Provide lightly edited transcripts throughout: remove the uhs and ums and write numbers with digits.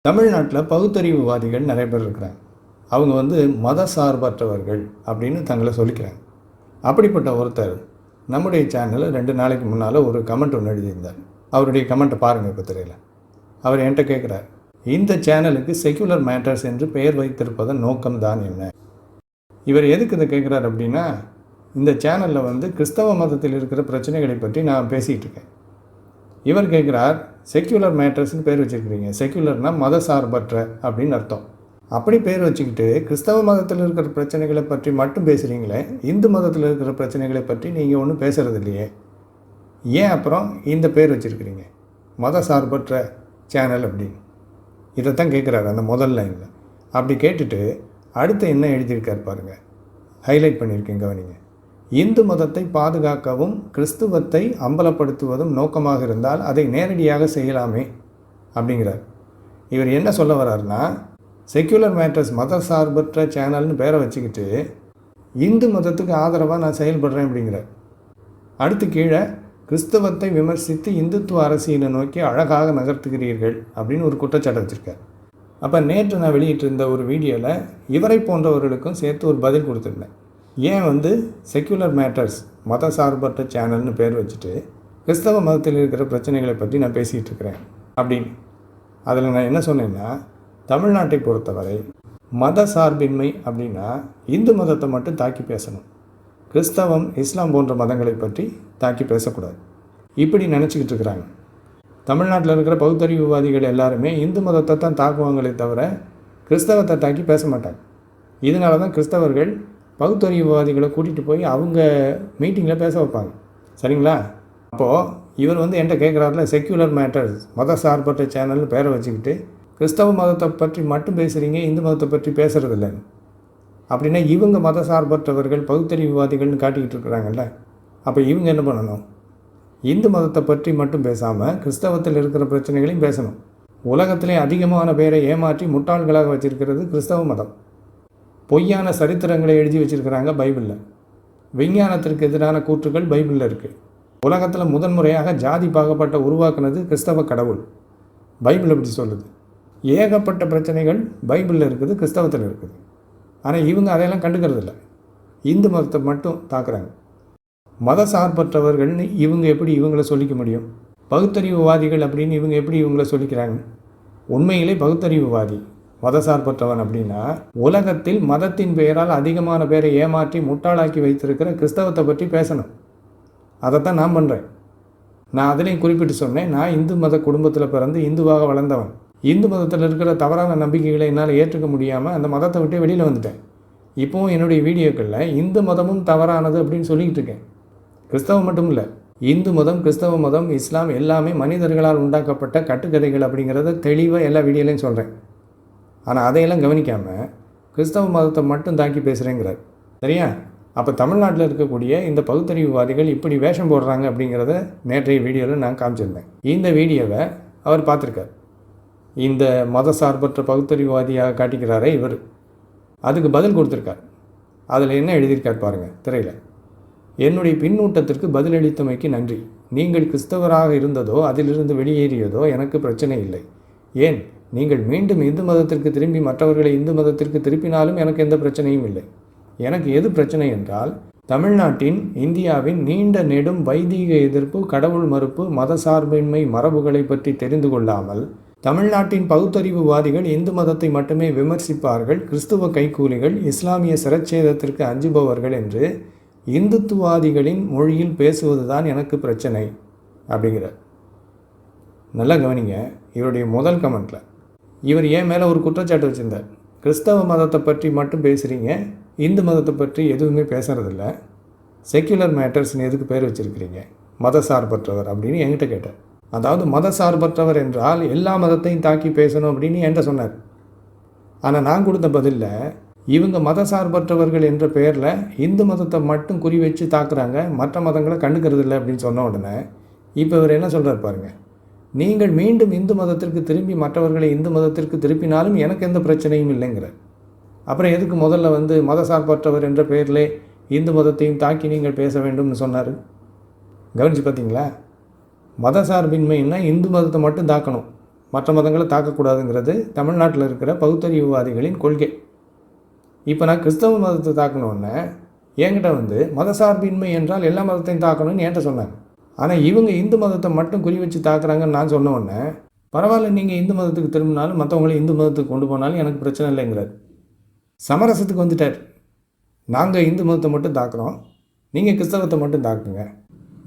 தமிழ்நாட்டில் பகுத்தறிவுவாதிகள் நிறைய பேர் இருக்கிறாங்க. அவங்க மத சார்பற்றவர்கள் அப்படின்னு தங்களை சொல்லிக்கிறாங்க. அப்படிப்பட்ட ஒருத்தர் நம்முடைய சேனலில் 2 நாளைக்கு முன்னால் ஒரு கமெண்ட் ஒன்று எழுதியிருந்தார். அவருடைய கமெண்ட்டை பாருங்கள் இப்போ தெரியல. அவர் என்கிட்ட கேட்குறார், இந்த சேனலுக்கு செக்யுலர் மேட்டர்ஸ் என்று பெயர் வைத்திருப்பதன் நோக்கம்தான் என்ன? இவர் எதுக்கு இதை கேட்குறார் அப்படின்னா, இந்த சேனலில் கிறிஸ்தவ மதத்தில் இருக்கிற பிரச்சனைகளை பற்றி நான் பேசிகிட்டு இருக்கேன். இவர் கேட்குறார், செக்யுலர் மேட்டர்ஸ்னு பேர் வச்சுருக்கிறீங்க, செக்யுலர்னால் மத சார்பற்ற அப்படின்னு அர்த்தம். அப்படி பேர் வச்சுக்கிட்டு கிறிஸ்தவ மதத்தில் இருக்கிற பிரச்சனைகளை பற்றி மட்டும் பேசுகிறீங்களே, இந்து மதத்தில் இருக்கிற பிரச்சனைகளை பற்றி நீங்கள் ஒன்றும் பேசுகிறது இல்லையே, ஏன் அப்புறம் இந்த பேர் வச்சுருக்கிறீங்க மத சார்பற்ற சேனல் அப்படின்னு? இதைத்தான் கேட்குறாரு அந்த முதல் லைனில். அப்படி கேட்டுட்டு அடுத்து என்ன எழுதியிருக்கார் பாருங்கள், ஹைலைட் பண்ணியிருக்கேன் கவனிங்க. இந்து மதத்தை பாதுகாக்கவும் கிறிஸ்துவத்தை அம்பலப்படுத்துவதும் நோக்கமாக இருந்தால் அதை நேரடியாக செய்யலாமே அப்படிங்கிறார். இவர் என்ன சொல்ல வர்றாருன்னா, செக்யுலர் மேட்டர்ஸ் மத சார்பற்ற சேனல்னு பேரை வச்சுக்கிட்டு இந்து மதத்துக்கு ஆதரவாக நான் செயல்படுறேன் அப்படிங்கிறார். அடுத்து கீழே கிறிஸ்தவத்தை விமர்சித்து இந்துத்துவ அரசியலை நோக்கி அழகாக நகர்த்துகிறீர்கள் அப்படின்னு ஒரு குற்றச்சாட்டை வச்சுருக்கார். அப்போ நேற்று நான் வெளியிட்டிருந்த ஒரு வீடியோவில் இவரை போன்றவர்களுக்கும் சேர்த்து ஒரு பதில் கொடுத்துருந்தேன். ஏன் செக்யுலர் மேட்டர்ஸ் மத சார்பற்ற சேனல்னு பேர் வச்சுட்டு கிறிஸ்தவ மதத்தில் இருக்கிற பிரச்சனைகளை பற்றி நான் பேசிகிட்டு இருக்கிறேன் அப்படின்னு. அதில் நான் என்ன சொன்னேன்னா, தமிழ்நாட்டை பொறுத்தவரை மத சார்பின்மை அப்படின்னா இந்து மதத்தை மட்டும் தாக்கி பேசணும், கிறிஸ்தவம் இஸ்லாம் போன்ற மதங்களை பற்றி தாக்கி பேசக்கூடாது இப்படி நினச்சிக்கிட்டு இருக்கிறாங்க. தமிழ்நாட்டில் இருக்கிற பகுத்தறிவுவாதிகள் எல்லாருமே இந்து மதத்தை தான் தாக்குவாங்களே தவிர கிறிஸ்தவத்தை தாக்கி பேச மாட்டாங்க. இதனால தான் கிறிஸ்தவர்கள் பகுத்தறிவுவாதிகளை கூட்டிகிட்டு போய் அவங்க மீட்டிங்கில் பேச வைப்பாங்க. சரிங்களா? அப்போது இவர் என்கிட்ட கேட்குறாருல, செக்யுலர் மேட்டர்ஸ் மத சார்பற்ற சேனல்னு பேரை வச்சுக்கிட்டு கிறிஸ்தவ மதத்தை பற்றி மட்டும் பேசுகிறீங்க, இந்து மதத்தை பற்றி பேசுகிறதில்லைன்னு. அப்படின்னா இவங்க மத சார்பற்றவர்கள் பகுத்தறிவுவாதிகள்னு காட்டிக்கிட்டு இருக்கிறாங்கல்ல, அப்போ இவங்க என்ன பண்ணணும்? இந்து மதத்தை பற்றி மட்டும் பேசாமல் கிறிஸ்தவத்தில் இருக்கிற பிரச்சனைகளையும் பேசணும். உலகத்திலே அதிகமான பேரை ஏமாற்றி முட்டாள்களாக வச்சுருக்கிறது கிறிஸ்தவ மதம். பொய்யான சரித்திரங்களை எழுதி வச்சுருக்கிறாங்க பைபிளில். விஞ்ஞானத்திற்கு எதிரான கூற்றுகள் பைபிளில் இருக்குது. உலகத்தில் முதன்முறையாக ஜாதி பாகப்பட்ட உருவாக்குனது கிறிஸ்தவ கடவுள். பைபிள் எப்படி சொல்லுது? ஏகப்பட்ட பிரச்சனைகள் பைபிளில் இருக்குது, கிறிஸ்தவத்தில் இருக்குது. ஆனால் இவங்க அதையெல்லாம் கண்டுக்கிறது இல்லை, இந்து மதத்தை மட்டும் தாக்குறாங்க. மத சார்பற்றவர்கள்னு இவங்க எப்படி இவங்கள சொல்லிக்க முடியும்? பகுத்தறிவுவாதிகள் அப்படின்னு இவங்க எப்படி இவங்கள சொல்லிக்கிறாங்க? உண்மையிலே பகுத்தறிவுவாதி மத சார்பற்றவன் அப்படின்னா உலகத்தில் மதத்தின் பெயரால் அதிகமான பேரை ஏமாற்றி முட்டாளாக்கி வைத்திருக்கிற கிறிஸ்தவத்தை பற்றி பேசணும். அதைத்தான் நான் பண்ணுறேன். நான் அதிலையும் குறிப்பிட்டு சொன்னேன், நான் இந்து மத குடும்பத்தில் பிறந்து இந்துவாக வளர்ந்தவன். இந்து மதத்தில் இருக்கிற தவறான நம்பிக்கைகளை என்னால் ஏற்றுக்க முடியாமல் அந்த மதத்தை விட்டு வெளியில் வந்துட்டேன். இப்போவும் என்னுடைய வீடியோக்களில் இந்து மதமும் தவறானது அப்படின்னு சொல்லிக்கிட்டு இருக்கேன். கிறிஸ்தவம் மட்டும் இல்லை, இந்து மதம், கிறிஸ்தவ மதம், இஸ்லாம் எல்லாமே மனிதர்களால் உண்டாக்கப்பட்ட கட்டுக்கதைகள் அப்படிங்கிறத தெளிவாக எல்லா வீடியோலையும் சொல்கிறேன். ஆனால் அதையெல்லாம் கவனிக்காமல் கிறிஸ்தவ மதத்தை மட்டும் தாக்கி பேசுகிறேங்கிறார். சரியா? அப்போ தமிழ்நாட்டில் இருக்கக்கூடிய இந்த பகுத்தறிவுவாதிகள் இப்படி வேஷம் போடுறாங்க அப்படிங்கிறத நேற்றைய வீடியோவில் நான் காமிச்சிருந்தேன். இந்த வீடியோவை அவர் பார்த்துருக்கார். இந்த மத சார்பற்ற பகுத்தறிவுவாதியாக காட்டிக்கிறாரே இவர், அதுக்கு பதில் கொடுத்துருக்கார். அதில் என்ன எழுதியிருக்கார் பாருங்கள் திரையில். என்னுடைய பின்னூட்டத்திற்கு பதிலளித்தமைக்கு நன்றி. நீங்கள் கிறிஸ்தவராக இருந்ததோ அதிலிருந்து வெளியேறியதோ எனக்கு பிரச்சனை இல்லை. ஏன், நீங்கள் மீண்டும் இந்து மதத்திற்கு திரும்பி மற்றவர்களை இந்து மதத்திற்கு திருப்பினாலும் எனக்கு எந்த பிரச்சனையும் இல்லை. எனக்கு எது பிரச்சனை என்றால், தமிழ்நாட்டின் இந்தியாவின் நீண்ட நெடும் வைதீக எதிர்ப்பு, கடவுள் மறுப்பு, மத சார்பின்மை மரபுகளை பற்றி தெரிந்து கொள்ளாமல் தமிழ்நாட்டின் பகுத்தறிவுவாதிகள் இந்து மதத்தை மட்டுமே விமர்சிப்பார்கள், கிறிஸ்துவ கைக்கூலிகள், இஸ்லாமிய சிரச்சேதத்திற்கு அஞ்சுபவர்கள் என்று இந்துத்துவாதிகளின் மொழியில் பேசுவதுதான் எனக்கு பிரச்சனை அப்படிங்கிறார். நல்லா கவனிங்க, இவருடைய முதல் கமெண்ட்டில் இவர் ஏன் மேலே ஒரு குற்றச்சாட்டு வச்சுருந்தார். கிறிஸ்தவ மதத்தை பற்றி மட்டும் பேசுகிறீங்க, இந்து மதத்தை பற்றி எதுவுமே பேசுகிறதில்ல, செக்யுலர் மேட்டர்ஸ்னு எதுக்கு பேர் வச்சுருக்கிறீங்க, மத சார்பற்றவர் அப்படின்னு என்கிட்ட கேட்டார். அதாவது மத சார்பற்றவர் என்றால் எல்லா மதத்தையும் தாக்கி பேசணும் அப்படின்னு என்கிட்ட சொன்னார். ஆனால் நான் கொடுத்த பதிலில் இவங்க மத சார்பற்றவர்கள் என்ற பெயரில் இந்து மதத்தை மட்டும் குறி வச்சு தாக்குறாங்க, மற்ற மதங்களை கண்டுக்கிறது இல்லை அப்படின்னு சொன்ன உடனே இப்போ இவர் என்ன சொல்கிறார் பாருங்கள். நீங்கள் மீண்டும் இந்து மதத்திற்கு திரும்பி மற்றவர்களை இந்து மதத்திற்கு திருப்பினாலும் எனக்கு எந்த பிரச்சனையும் இல்லைங்கிற. அப்புறம் எதுக்கு முதல்ல மத சார்பற்றவர் என்ற பெயரிலே இந்து மதத்தையும் தாக்கி நீங்கள் பேச வேண்டும்னு சொன்னார்? கவனித்து பார்த்தீங்களா? மத சார்பின்மைன்னா இந்து மதத்தை மட்டும் தாக்கணும், மற்ற மதங்களை தாக்கக்கூடாதுங்கிறது தமிழ்நாட்டில் இருக்கிற பகுத்தறிவுவாதிகளின் கொள்கை. இப்போ நான் கிறிஸ்தவ மதத்தை தாக்கணுன்னே என்கிட்ட வந்து மதசார்பின்மை என்றால் எல்லா மதத்தையும் தாக்கணும்னு என்கிட்ட சொன்னாங்க. ஆனால் இவங்க இந்து மதத்தை மட்டும் குறி வச்சு தாக்குறாங்கன்னு நான் சொன்ன உடனே, பரவாயில்ல நீங்கள் இந்து மதத்துக்கு திரும்பினாலும் மற்றவங்களை இந்து மதத்துக்கு கொண்டு போனாலும் எனக்கு பிரச்சனை இல்லைங்கிறார். சமரசத்துக்கு வந்துட்டார். நாங்கள் இந்து மதத்தை மட்டும் தாக்குறோம், நீங்கள் கிறிஸ்தவத்தை மட்டும் தாக்குங்க,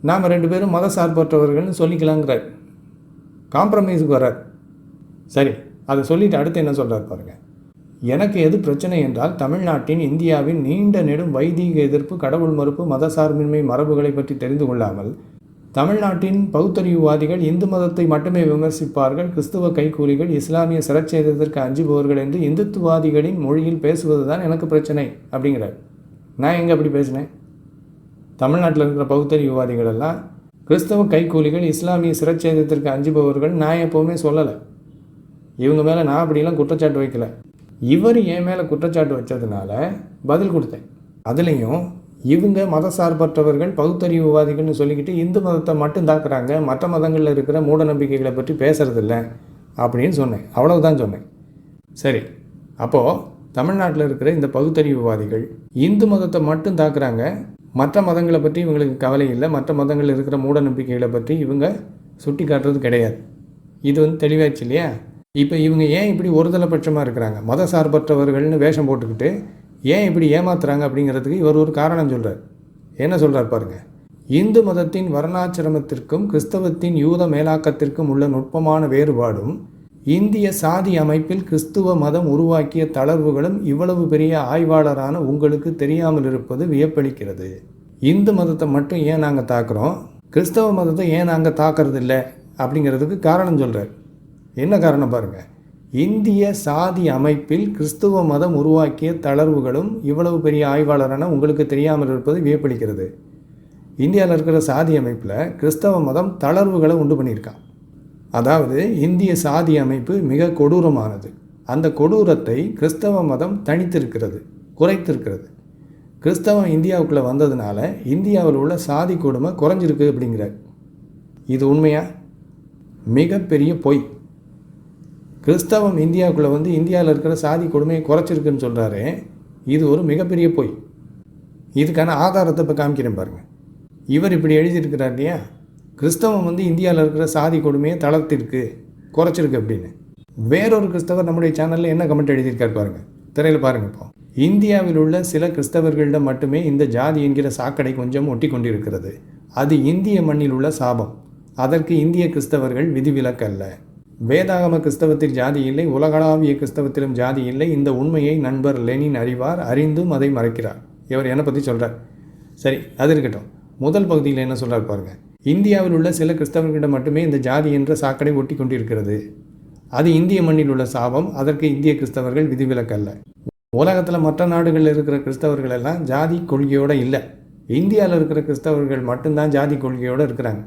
நாம் 2 பேரும் மத சார்பற்றவர்கள்னு சொல்லிக்கலாங்கிறார். காம்ப்ரமைஸுக்கு வர்றார். சரி, அதை சொல்லிவிட்டு அடுத்து என்ன சொல்கிறார் பாருங்கள். எனக்கு எது பிரச்சனை என்றால் தமிழ்நாட்டின் இந்தியாவின் நீண்ட நெடும் வைதீக எதிர்ப்பு, கடவுள் மறுப்பு, மதசார்பின்மை மரபுகளை பற்றி தெரிந்து கொள்ளாமல் தமிழ்நாட்டின் பகுத்தறிவுவாதிகள் இந்து மதத்தை மட்டுமே விமர்சிப்பார்கள், கிறிஸ்துவ கைக்கூலிகள், இஸ்லாமிய சிரச்சேதத்திற்கு அஞ்சுபவர்கள் என்று இந்துத்துவாதிகளின் மொழியில் பேசுவது தான் எனக்கு பிரச்சனை அப்படிங்கிறார். நான் எங்கே அப்படி பேசினேன்? தமிழ்நாட்டில் இருக்கிற பகுத்தறிவுவாதிகள் எல்லாம் கிறிஸ்தவ கைக்கூலிகள், இஸ்லாமிய சிரச்சேதத்திற்கு அஞ்சுபவர்கள் நான் எப்போவுமே சொல்லலை. இவங்க மேலே நான் அப்படிலாம் குற்றச்சாட்டு வைக்கல. இவர் என் மேலே குற்றச்சாட்டு வச்சதுனால பதில் கொடுத்தேன். அதுலேயும் இவங்க மத சார்பற்றவர்கள், பகுத்தறிவுவாதிகள்னு சொல்லிக்கிட்டு இந்து மதத்தை மட்டும் தாக்குறாங்க, மற்ற மதங்களில் இருக்கிற மூட நம்பிக்கைகளை பற்றி பேசுகிறதில்ல அப்படின்னு சொன்னேன். அவ்வளவுதான் சொன்னேன். சரி, அப்போது தமிழ்நாட்டில் இருக்கிற இந்த பகுத்தறிவுவாதிகள் இந்து மதத்தை மட்டும் தாக்குறாங்க, மற்ற மதங்களை பற்றி இவங்களுக்கு கவலை இல்லை, மற்ற மதங்களில் இருக்கிற மூட நம்பிக்கைகளை பற்றி இவங்க சுட்டி காட்டுறது கிடையாது. இது வந்து தெளிவாச்சு இல்லையா? இப்போ இவங்க ஏன் இப்படி ஒருதலைபட்சமாக இருக்கிறாங்க, மத சார்பற்றவர்கள்னு வேஷம் போட்டுக்கிட்டு ஏன் இப்படி ஏமாத்துறாங்க அப்படிங்கிறதுக்கு இவர் ஒரு காரணம் சொல்கிறார். என்ன சொல்கிறார் பாருங்கள். இந்து மதத்தின் வர்ணாசிரமத்திற்கும் கிறிஸ்தவத்தின் யூத மேலாக்கத்திற்கும் உள்ள நுட்பமான வேறுபாடும், இந்திய சாதி அமைப்பில் கிறிஸ்துவ மதம் உருவாக்கிய தளர்வுகளும் இவ்வளவு பெரிய ஆய்வாளரான உங்களுக்கு தெரியாமல் இருப்பது வியப்பளிக்கிறது. இந்து மதத்தை மட்டும் ஏன் நாங்கள் தாக்குறோம், கிறிஸ்தவ மதத்தை ஏன் நாங்கள் தாக்குறதில்ல அப்படிங்கிறதுக்கு காரணம் சொல்கிறார். என்ன காரணம் பாருங்கள். இந்திய சாதி அமைப்பில் கிறிஸ்துவ மதம் உருவாக்கிய தளர்வுகளும் இவ்வளவு பெரிய ஆய்வாளரான உங்களுக்கு தெரியாமல் இருப்பது வியப்பளிக்கிறது. இந்தியாவில் இருக்கிற சாதி அமைப்பில் கிறிஸ்தவ மதம் தளர்வுகளை உண்டு பண்ணியிருக்கான். அதாவது இந்திய சாதி அமைப்பு மிக கொடூரமானது. அந்த கொடூரத்தை கிறிஸ்தவ மதம் தனித்திருக்கிறது, குறைத்திருக்கிறது. கிறிஸ்தவம் இந்தியாவுக்குள்ளே வந்ததுனால இந்தியாவில் உள்ள சாதி கொடுமை குறைஞ்சிருக்கு அப்படிங்கிறார். இது உண்மையா? மிகப்பெரிய பொய். கிறிஸ்தவம் இந்தியாவுக்குள்ளே வந்து இந்தியாவில் இருக்கிற சாதி கொடுமையை குறைச்சிருக்குன்னு சொல்கிறாரு. இது ஒரு மிகப்பெரிய பொய். இதுக்கான ஆதாரத்தை இப்போ காமிக்கிறேன் பாருங்கள். இவர் இப்படி எழுதியிருக்கிறார் இல்லையா, கிறிஸ்தவம் வந்து இந்தியாவில் இருக்கிற சாதி கொடுமையை தளர்த்திருக்கு, குறைச்சிருக்கு அப்படின்னு. வேறொரு கிறிஸ்தவர் நம்முடைய சேனலில் என்ன கமெண்ட் எழுதியிருக்கார் பாருங்கள், திரையில் பாருங்கள். இப்போ இந்தியாவில் உள்ள சில கிறிஸ்தவர்களிடம் மட்டுமே இந்த ஜாதி என்கிற சாக்கடை கொஞ்சம் ஒட்டி கொண்டிருக்கிறது. அது இந்திய மண்ணில் உள்ள சாபம். அதற்கு இந்திய கிறிஸ்தவர்கள் விதிவிலக்கு அல்ல. வேதாகம கிறிஸ்தவத்தில் ஜாதி இல்லை, உலகளாவிய கிறிஸ்தவத்திலும் ஜாதி இல்லை. இந்த உண்மையை நண்பர் லெனின் அறிவார், அறிந்தும் அதை மறைக்கிறார். இவர் என்னை பற்றி சொல்கிறார். சரி, அது இருக்கட்டும். முதல் பகுதியில் என்ன சொல்கிறார் பாருங்கள். இந்தியாவில் உள்ள சில கிறிஸ்தவர்களிடம் மட்டுமே இந்த ஜாதி என்ற சாக்கடை ஒட்டி கொண்டிருக்கிறது. அது இந்திய மண்ணில் உள்ள சாபம். அதற்கு இந்திய கிறிஸ்தவர்கள் விதிவிலக்கு அல்ல. உலகத்தில் மற்ற நாடுகளில் இருக்கிற கிறிஸ்தவர்கள் எல்லாம் ஜாதி கொள்கையோடு இல்லை. இந்தியாவில் இருக்கிற கிறிஸ்தவர்கள் மட்டும்தான் ஜாதி கொள்கையோடு இருக்கிறாங்க.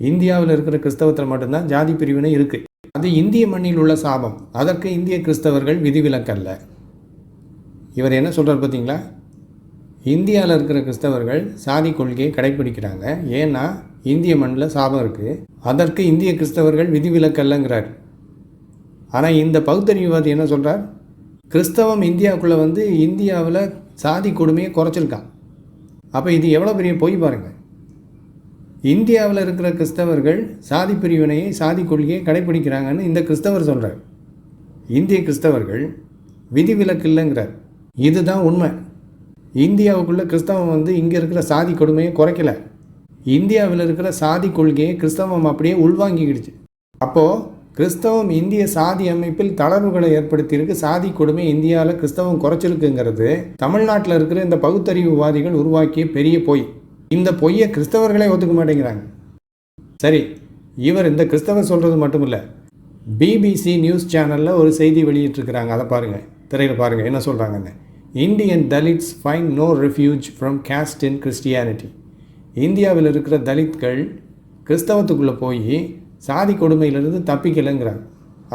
இந்தியாவில் இருக்கிற கிறிஸ்தவத்தில் மட்டும்தான் ஜாதி பிரிவினை இருக்குது. அது இந்திய மண்ணில் உள்ள சாபம். அதற்கு இந்திய கிறிஸ்தவர்கள் விதிவிலக்கு அல்ல. இவர் என்ன சொல்கிறார் பார்த்தீங்களா? இந்தியாவில் இருக்கிற கிறிஸ்தவர்கள் சாதி கொள்கையை கடைப்பிடிக்கிறாங்க, ஏன்னா இந்திய மண்ணில் சாபம் இருக்குது. அதற்கு இந்திய கிறிஸ்தவர்கள் விதிவிலக்கு அல்லங்கிறார். ஆனால் இந்த பகுத்தறிவுவாதி என்ன சொல்கிறார்? கிறிஸ்தவம் இந்தியாவுக்குள்ளே வந்து இந்தியாவில் சாதி கொடுமையை குறைச்சிருக்கான். அப்போ இது எவ்வளோ பெரிய பொய் பாருங்கள். இந்தியாவில் இருக்கிற கிறிஸ்தவர்கள் சாதி பிரிவினையை, சாதி கொள்கையை கடைப்பிடிக்கிறாங்கன்னு இந்த கிறிஸ்தவர் சொல்கிறார். இந்திய கிறிஸ்தவர்கள் விதிவிலக்கு இல்லைங்கிறார். இதுதான் உண்மை. இந்தியாவுக்குள்ளே கிறிஸ்தவம் வந்து இங்கே இருக்கிற சாதி கொடுமையை குறைக்கலை. இந்தியாவில் இருக்கிற சாதி கொள்கையை கிறிஸ்தவம் அப்படியே உள்வாங்கிக்கிடுச்சு. அப்போது கிறிஸ்தவம் இந்திய சாதி அமைப்பில் தளர்வுகளை ஏற்படுத்தியிருக்கு, சாதி கொடுமை இந்தியாவில் கிறிஸ்தவம் குறைச்சிருக்குங்கிறது தமிழ்நாட்டில் இருக்கிற இந்த பகுத்தறிவுவாதிகள் உருவாக்கிய பெரிய பொய். இந்த பொய்யை கிறிஸ்தவர்களே ஒத்துக்க மாட்டேங்கிறாங்க. சரி, இவர் இந்த கிறிஸ்தவர் சொல்கிறது மட்டும் இல்லை, பிபிசி நியூஸ் சேனலில் ஒரு செய்தி வெளியிட்டிருக்கிறாங்க. அதை பாருங்கள், திரையில் பாருங்கள் என்ன சொல்கிறாங்கன்னு. Indian Dalits find no refuge from caste in Christianity. இந்தியாவில் இருக்கிற தலித்கள் கிறிஸ்தவத்துக்குள்ளே போய் சாதி கொடுமையிலிருந்து தப்பிக்கலைங்கிறாங்க.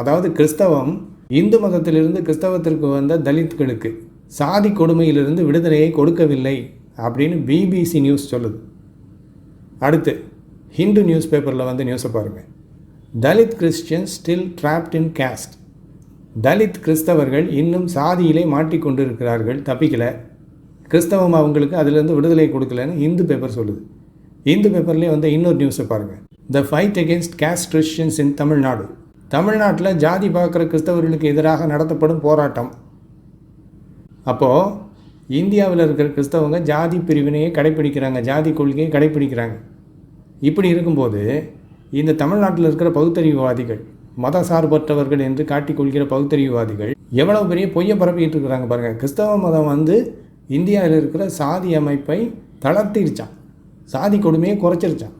அதாவது கிறிஸ்தவம் இந்து மதத்திலிருந்து கிறிஸ்தவத்திற்கு வந்த தலித்களுக்கு சாதி கொடுமையிலிருந்து விடுதலையை கொடுக்கவில்லை அப்படின்னு பிபிசி நியூஸ் சொல்லுது. அடுத்து ஹிந்து நியூஸ் பேப்பரில் வந்து நியூஸை பாருங்கள். தலித் கிறிஸ்டியன்ஸ் ஸ்டில் ட்ராப்ட் இன் கேஸ்ட். தலித் கிறிஸ்தவர்கள் இன்னும் சாதியிலே மாட்டிக்கொண்டிருக்கிறார்கள், தப்பிக்கலை. கிறிஸ்தவம் அவங்களுக்கு அதிலிருந்து விடுதலை கொடுக்கலன்னு இந்து பேப்பர் சொல்லுது. இந்து பேப்பர்லேயே வந்து இன்னொரு நியூஸை பாருங்கள். The fight against caste Christians in Tamil Nadu. தமிழ்நாட்டில் ஜாதி பார்க்குற கிறிஸ்தவர்களுக்கு எதிராக நடத்தப்படும் போராட்டம். அப்போது இந்தியாவில் இருக்கிற கிறிஸ்தவங்க ஜாதி பிரிவினையை கடைப்பிடிக்கிறாங்க, ஜாதி கொள்கையை கடைப்பிடிக்கிறாங்க. இப்படி இருக்கும்போது இந்த தமிழ்நாட்டில் இருக்கிற பகுத்தறிவுவாதிகள், மத சார்பற்றவர்கள் என்று காட்டிக்கொள்கிற பகுத்தறிவுவாதிகள் எவ்வளோ பெரிய பொய்யை பரப்பிக்கிட்டு இருக்கிறாங்க பாருங்கள். கிறிஸ்தவ மதம் வந்து இந்தியாவில் இருக்கிற சாதி அமைப்பை தளர்த்திருச்சான், சாதி கொடுமையை குறைச்சிருச்சான்.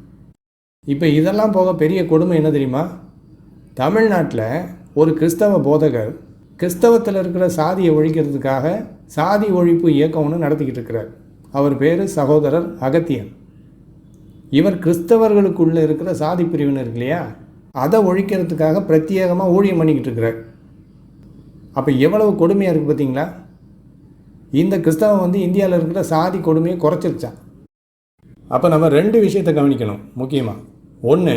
இப்போ இதெல்லாம் போக பெரிய கொடுமை என்ன தெரியுமா? தமிழ்நாட்டில் ஒரு கிறிஸ்தவ போதகர் கிறிஸ்தவத்தில் இருக்கிற சாதியை ஒழிக்கிறதுக்காக சாதி ஒழிப்பு இயக்கம் ஒன்று நடத்திக்கிட்டு இருக்கிறார். அவர் பேர் சகோதரர் அகத்தியன். இவர் கிறிஸ்தவர்களுக்குள்ளே இருக்கிற சாதி பிரிவினர் இருக்கு இல்லையா, அதை ஒழிக்கிறதுக்காக பிரத்யேகமாக ஊழியம் பண்ணிக்கிட்டு இருக்கிறார். அப்போ எவ்வளவு கொடுமையாக இருக்குது பார்த்தீங்களா? இந்த கிறிஸ்தவம் வந்து இந்தியாவில் இருக்கிற சாதி கொடுமையை குறைச்சிருச்சான். அப்போ நம்ம ரெண்டு விஷயத்தை கவனிக்கணும் முக்கியமாக. ஒன்று,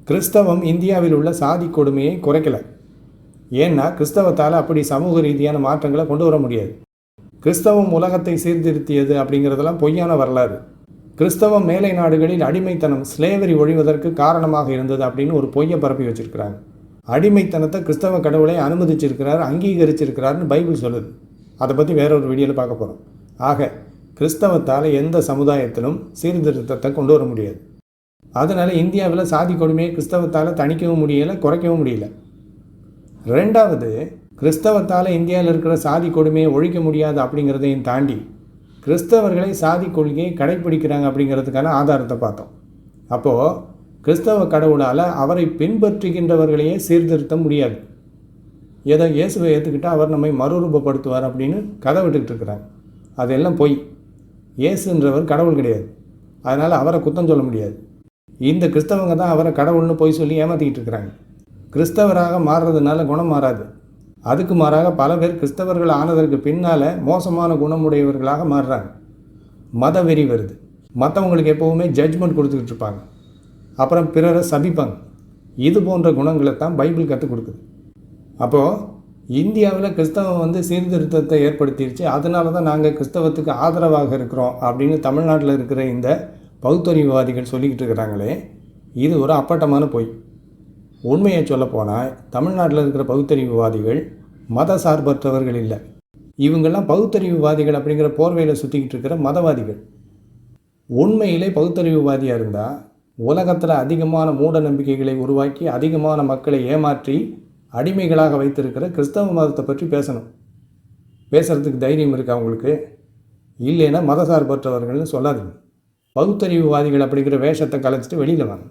கிறிஸ்தவம் இந்தியாவில் உள்ள சாதி கொடுமையை குறைக்கலை. ஏன்னா கிறிஸ்தவத்தால் அப்படி சமூக ரீதியான மாற்றங்களை கொண்டு வர முடியாது. கிறிஸ்தவம் உலகத்தை சீர்திருத்தியது அப்படிங்கிறதெல்லாம் பொய்யான வரலாறு. கிறிஸ்தவம் மேலை நாடுகளில் அடிமைத்தனம், ஸ்லேவரி ஒழிவதற்கு காரணமாக இருந்தது அப்படின்னு ஒரு பொய்யை பரப்பி வச்சுருக்கிறாங்க. அடிமைத்தனத்தை கிறிஸ்தவ கடவுளை அனுமதிச்சிருக்கிறார், அங்கீகரிச்சிருக்கிறாருன்னு பைபிள் சொல்லுது. அதை பற்றி வேறொரு வீடியோவில் பார்க்க போகிறோம். ஆக கிறிஸ்தவத்தால் எந்த சமுதாயத்திலும் சீர்திருத்தத்தை கொண்டு வர முடியாது. அதனால் இந்தியாவில் சாதி கொடுமையை கிறிஸ்தவத்தால் தணிக்கவும் முடியலை, குறைக்கவும் முடியல. ரெண்டாவது, கிறிஸ்தவத்தால் இந்தியாவில் இருக்கிற சாதி கொடுமையை ஒழிக்க முடியாது அப்படிங்கிறதையும் தாண்டி கிறிஸ்தவர்களை சாதி கொள்கையை கடைப்பிடிக்கிறாங்க அப்படிங்கிறதுக்கான ஆதாரத்தை பார்த்தோம். அப்போது கிறிஸ்தவ கடவுளால் அவரை பின்பற்றுகின்றவர்களையே சீர்திருத்த முடியாது. ஏதோ இயேசுவை ஏற்றுக்கிட்டால் அவர் நம்மை மறுரூபப்படுத்துவார் அப்படின்னு கதை விட்டுக்கிட்டு இருக்கிறாங்க. அதெல்லாம் பொய். இயேசுன்றவர் கடவுள் கிடையாது, அதனால் அவரை குத்தம் சொல்ல முடியாது. இந்த கிறிஸ்தவங்க தான் அவரை கடவுள்னு போய் சொல்லி ஏமாற்றிக்கிட்டு இருக்கிறாங்க. கிறிஸ்தவராக மாறுறதுனால குணம் மாறாது. அதுக்கு மாறாக பல பேர் கிறிஸ்தவர்கள் ஆனதற்கு பின்னால் மோசமான குணமுடையவர்களாக மாறுறாங்க. மத வெறி வருது. மற்றவங்களுக்கு எப்போவுமே ஜட்ஜ்மெண்ட் கொடுத்துக்கிட்டு இருப்பாங்க, அப்புறம் பிறரை சபிப்பாங்க. இது போன்ற குணங்களை தான் பைபிள் கற்றுக் கொடுக்குது. அப்போது இந்தியாவில் கிறிஸ்தவம் வந்து சீர்திருத்தத்தை ஏற்படுத்திடுச்சு, அதனால தான் நாங்கள் கிறிஸ்தவத்துக்கு ஆதரவாக இருக்கிறோம் அப்படின்னு தமிழ்நாட்டில் இருக்கிற இந்த பகுத்தறிவுவாதிகள் சொல்லிக்கிட்டு இருக்கிறாங்களே, இது ஒரு அப்பட்டமான பொய். உண்மையை சொல்லப்போனால் தமிழ்நாட்டில் இருக்கிற பகுத்தறிவுவாதிகள் மத சார்பற்றவர்கள் இல்லை. இவங்கெல்லாம் பகுத்தறிவுவாதிகள் அப்படிங்கிற போர்வையில் சுற்றிக்கிட்டு இருக்கிற மதவாதிகள். உண்மையிலே பகுத்தறிவுவாதியாக இருந்தால் உலகத்தில் அதிகமான மூட நம்பிக்கைகளை உருவாக்கி அதிகமான மக்களை ஏமாற்றி அடிமைகளாக வைத்திருக்கிற கிறிஸ்தவ மதத்தை பற்றி பேசணும். பேசுகிறதுக்கு தைரியம் இருக்கா அவங்களுக்கு? இல்லைன்னா மத சார்பற்றவர்கள்னு சொல்லாதீங்க. பகுத்தறிவுவாதிகள் அப்படிங்கிற வேஷத்தை கலைச்சிட்டு வெளியில் வாங்க.